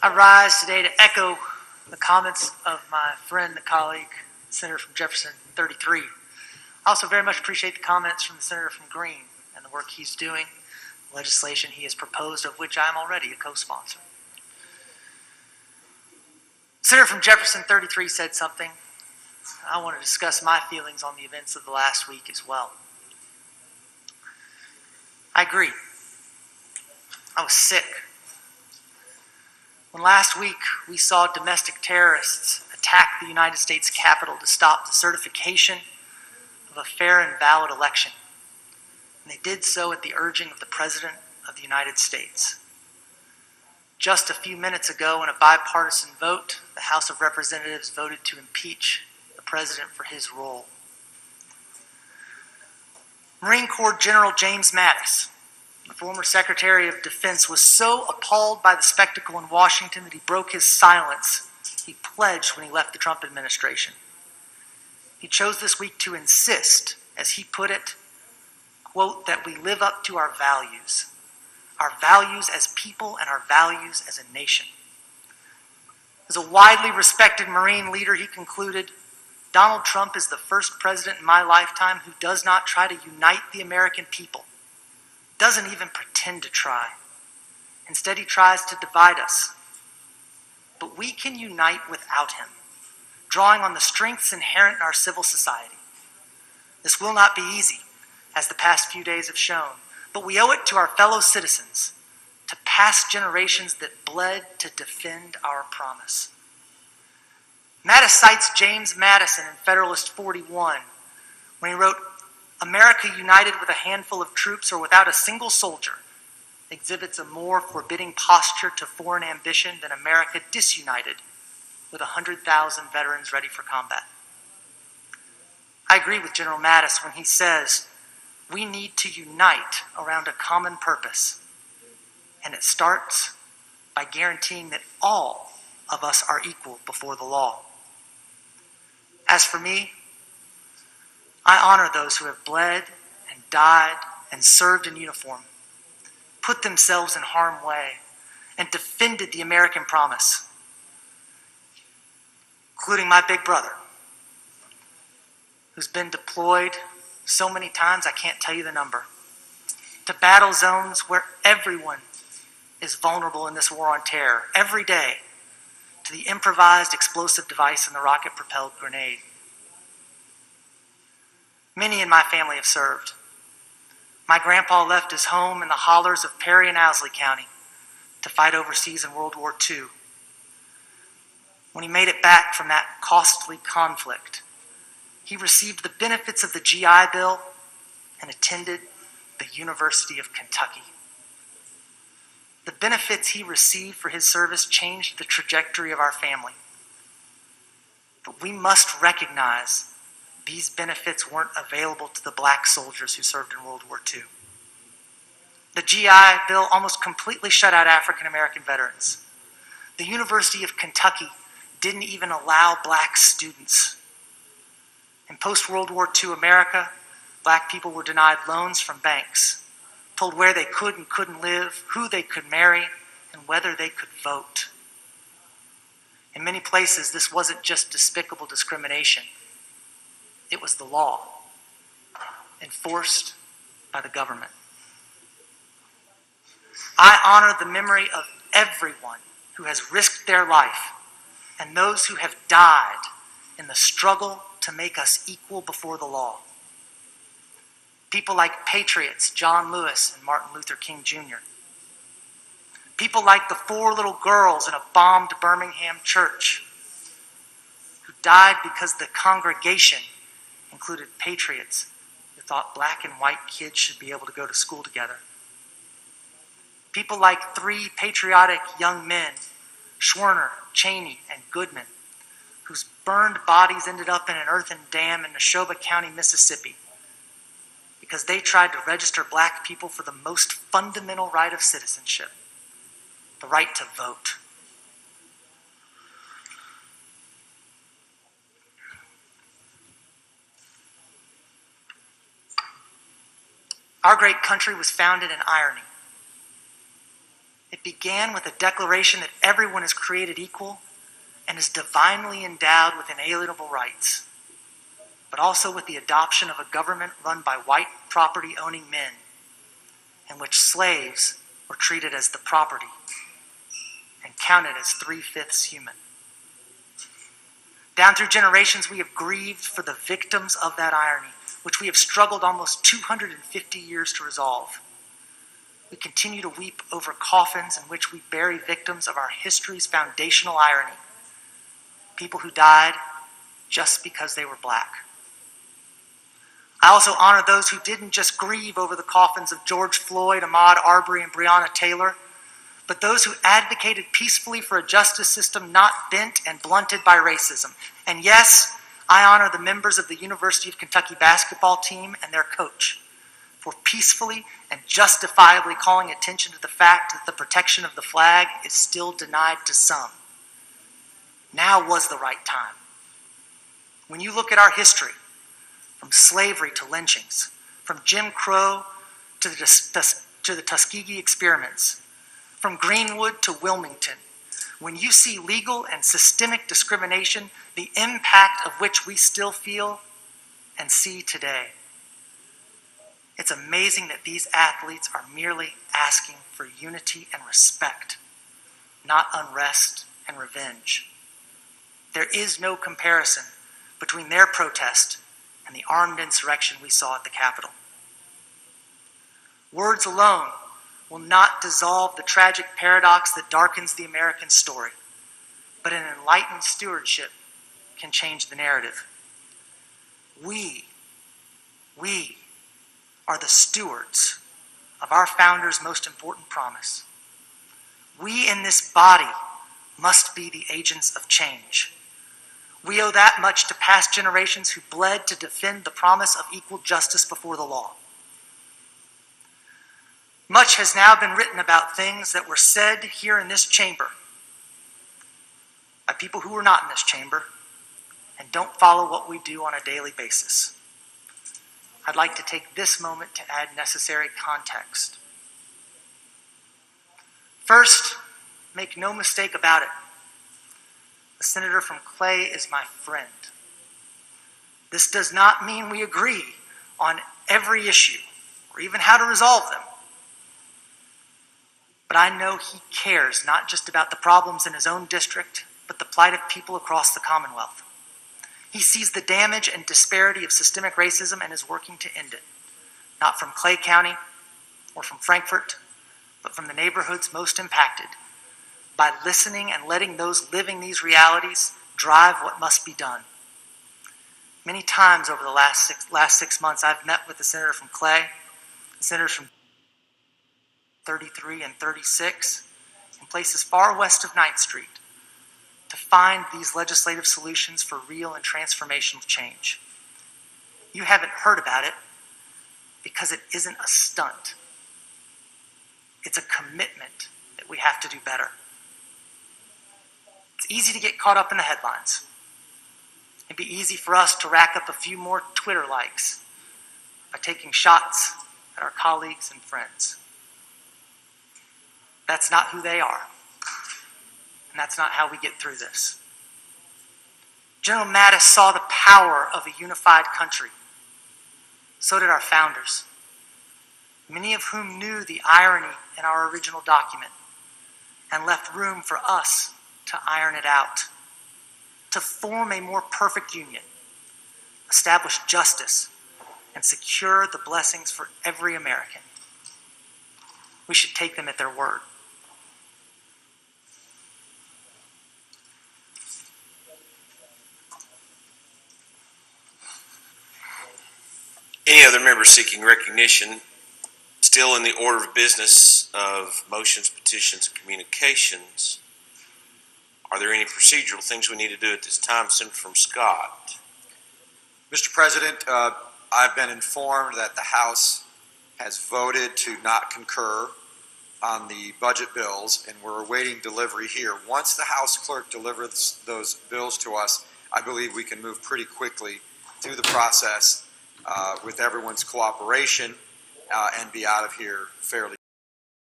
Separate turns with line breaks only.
I rise today to echo the comments of my friend and colleague, Senator from Jefferson 33. I also very much appreciate the comments from the Senator from Greene and the work he's doing, legislation he has proposed, of which I am already a co-sponsor. Senator from Jefferson 33 said something. I want to discuss my feelings on the events of the last week as well. I agree. I was sick. When last week we saw domestic terrorists attack the United States Capitol to stop the certification of a fair and valid election, and they did so at the urging of the President of the United States. Just a few minutes ago, in a bipartisan vote, the House of Representatives voted to impeach the President for his role. Marine Corps General James Mattis, the former Secretary of Defense, was so appalled by the spectacle in Washington that he broke his silence. He pledged when he left the Trump administration. He chose this week to insist, as he put it, quote, that we live up to our values as people and our values as a nation. As a widely respected Marine leader, he concluded, Donald Trump is the first president in my lifetime who does not try to unite the American people, doesn't even pretend to try. Instead, he tries to divide us. But we can unite without him, drawing on the strengths inherent in our civil society. This will not be easy, as the past few days have shown, but we owe it to our fellow citizens, to past generations that bled to defend our promise. Mattis cites James Madison in Federalist 41 when he wrote, America united with a handful of troops or without a single soldier exhibits a more forbidding posture to foreign ambition than America disunited with 100,000 veterans ready for combat. I agree with General Mattis when he says we need to unite around a common purpose, and it starts by guaranteeing that all of us are equal before the law. As for me, I honor those who have bled and died and served in uniform, put themselves in harm's way, and defended the American promise, including my big brother, who's been deployed so many times I can't tell you the number, to battle zones where everyone is vulnerable in this war on terror, every day, to the improvised explosive device and the rocket-propelled grenade. Many in my family have served. My grandpa left his home in the hollers of Perry and Owsley County to fight overseas in World War II. When he made it back from that costly conflict, he received the benefits of the GI Bill and attended the University of Kentucky. The benefits he received for his service changed the trajectory of our family. But we must recognize these benefits weren't available to the black soldiers who served in World War II. The GI Bill almost completely shut out African American veterans. The University of Kentucky didn't even allow black students. In post-World War II America, black people were denied loans from banks, told where they could and couldn't live, who they could marry, and whether they could vote. In many places, this wasn't just despicable discrimination. It was the law, enforced by the government. I honor the memory of everyone who has risked their life and those who have died in the struggle to make us equal before the law. People like patriots John Lewis and Martin Luther King Jr. People like the 4 little girls in a bombed Birmingham church who died because the congregation included patriots who thought black and white kids should be able to go to school together. People like 3 patriotic young men, Schwerner, Cheney, and Goodman, whose burned bodies ended up in an earthen dam in Neshoba County, Mississippi, because they tried to register black people for the most fundamental right of citizenship, the right to vote. Our great country was founded in irony. It began with a declaration that everyone is created equal and is divinely endowed with inalienable rights, but also with the adoption of a government run by white property-owning men, in which slaves were treated as the property and counted as 3/5 human. Down through generations, we have grieved for the victims of that irony, which we have struggled almost 250 years to resolve. We continue to weep over coffins in which we bury victims of our history's foundational irony, people who died just because they were black. I also honor those who didn't just grieve over the coffins of George Floyd, Ahmaud Arbery, and Breonna Taylor, but those who advocated peacefully for a justice system not bent and blunted by racism. And yes, I honor the members of the University of Kentucky basketball team and their coach for peacefully and justifiably calling attention to the fact that the protection of the flag is still denied to some. Now was the right time. When you look at our history, from slavery to lynchings, from Jim Crow to the Tuskegee experiments, from Greenwood to Wilmington, when you see legal and systemic discrimination, the impact of which we still feel and see today, it's amazing that these athletes are merely asking for unity and respect, not unrest and revenge. There is no comparison between their protest and the armed insurrection we saw at the Capitol. Words alone will not dissolve the tragic paradox that darkens the American story, but an enlightened stewardship can change the narrative. We are the stewards of our founders' most important promise. We in this body must be the agents of change. We owe that much to past generations who bled to defend the promise of equal justice before the law. Much has now been written about things that were said here in this chamber by people who were not in this chamber and don't follow what we do on a daily basis. I'd like to take this moment to add necessary context. First, make no mistake about it, the senator from Clay is my friend. This does not mean we agree on every issue or even how to resolve them. But I know he cares not just about the problems in his own district, but the plight of people across the Commonwealth. He sees the damage and disparity of systemic racism and is working to end it, not from Clay County or from Frankfort, but from the neighborhoods most impacted, by listening and letting those living these realities drive what must be done. Many times over the last six months, I've met with the senator from Clay, the senators from 33 and 36, in places far west of 9th Street, to find these legislative solutions for real and transformational change. You haven't heard about it because it isn't a stunt. It's a commitment that we have to do better. It's easy to get caught up in the headlines. It'd be easy for us to rack up a few more Twitter likes by taking shots at our colleagues and friends. That's not who they are. And that's not how we get through this. General Mattis saw the power of a unified country. So did our founders, many of whom knew the irony in our original document and left room for us to iron it out, to form a more perfect union, establish justice, and secure the blessings for every American. We should take them at their word.
Any other member seeking recognition? Still in the order of business of motions, petitions, and communications, are there any procedural things we need to do at this time? Senator from Scott.
Mr. President, I've been informed that the House has voted to not concur on the budget bills, and we're awaiting delivery here. Once the House clerk delivers those bills to us, I believe we can move pretty quickly through the process with everyone's cooperation and be out of here fairly